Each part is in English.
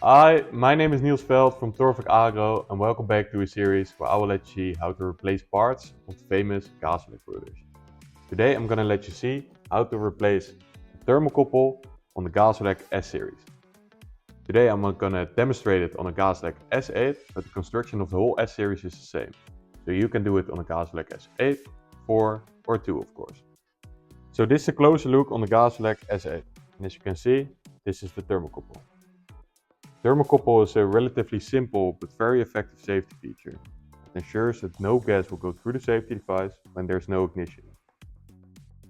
Hi, my name is Niels Veld from Agro and welcome back to a series where I will let you see how to replace parts of famous Gasolec brooders. Today I'm gonna let you see how to replace the thermocouple on the Gasolec S series. Today I'm gonna demonstrate it on a Gasolec S8, but the construction of the whole S series is the same. So you can do it on a Gasolec S8, 4 or 2 of course. So this is a closer look on the Gasolec S8. And as you can see, this is the thermocouple. Thermocouple is a relatively simple but very effective safety feature. It ensures that no gas will go through the safety device when there is no ignition.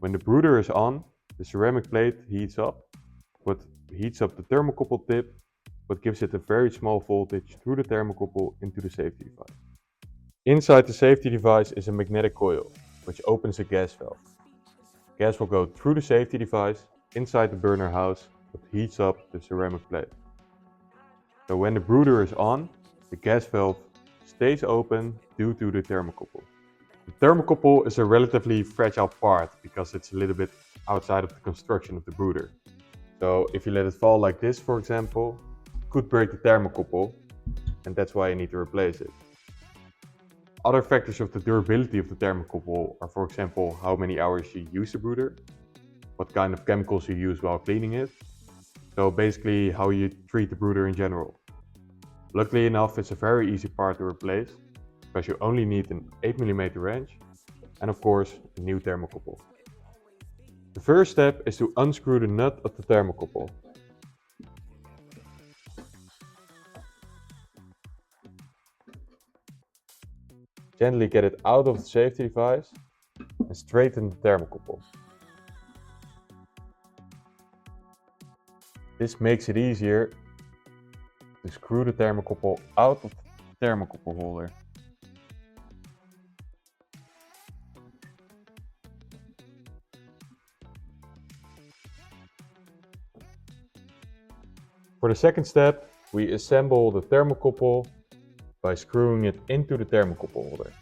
When the brooder is on, the ceramic plate heats up. What heats up the thermocouple tip, what gives it a very small voltage through the thermocouple into the safety device. Inside the safety device is a magnetic coil, which opens a gas valve. Gas will go through the safety device inside the burner house, what heats up the ceramic plate. So when the brooder is on, the gas valve stays open due to the thermocouple. The thermocouple is a relatively fragile part because it's a little bit outside of the construction of the brooder. So if you let it fall like this, for example, it could break the thermocouple, and that's why you need to replace it. Other factors of the durability of the thermocouple are, for example, how many hours you use the brooder, what kind of chemicals you use while cleaning it. So basically how you treat the brooder in general. Luckily enough, it's a very easy part to replace because you only need an 8mm wrench and of course a new thermocouple. The first step is to unscrew the nut of the thermocouple. Gently get it out of the safety device and straighten the thermocouple. This makes it easier to screw the thermocouple out of the thermocouple holder. For the second step, we assemble the thermocouple by screwing it into the thermocouple holder.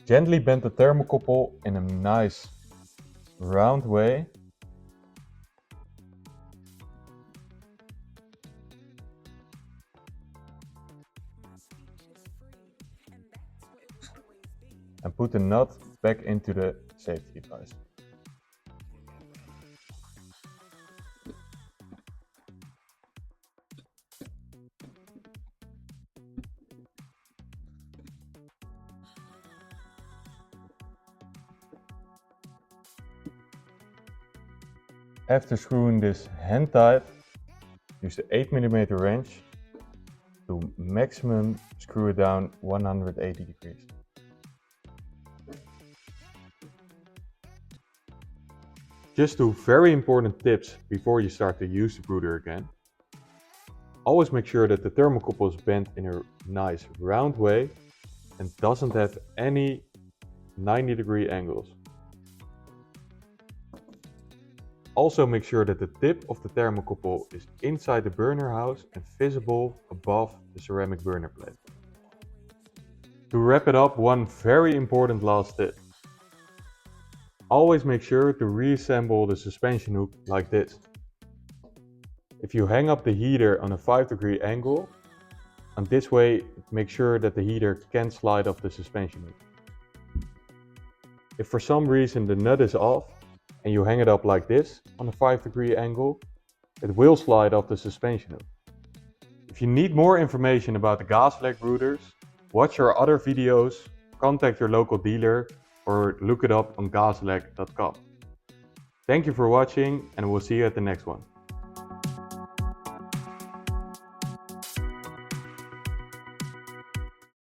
Gently bend the thermocouple in a nice round way. And put the nut back into the safety device. After screwing this hand tight, use the 8mm wrench to maximum screw it down 180 degrees. Just 2 very important tips before you start to use the brooder again. Always make sure that the thermocouple is bent in a nice round way and doesn't have any 90-degree angles. Also make sure that the tip of the thermocouple is inside the burner house and visible above the ceramic burner plate. To wrap it up, one very important last tip. Always make sure to reassemble the suspension hook like this. If you hang up the heater on a 5-degree angle, and this way make sure that the heater can't slide off the suspension hook. If for some reason the nut is off and you hang it up like this on a 5-degree angle, it will slide off the suspension hook. If you need more information about the Gasolec brooders, watch our other videos, contact your local dealer or look it up on gasolec.com. Thank you for watching and we'll see you at the next one.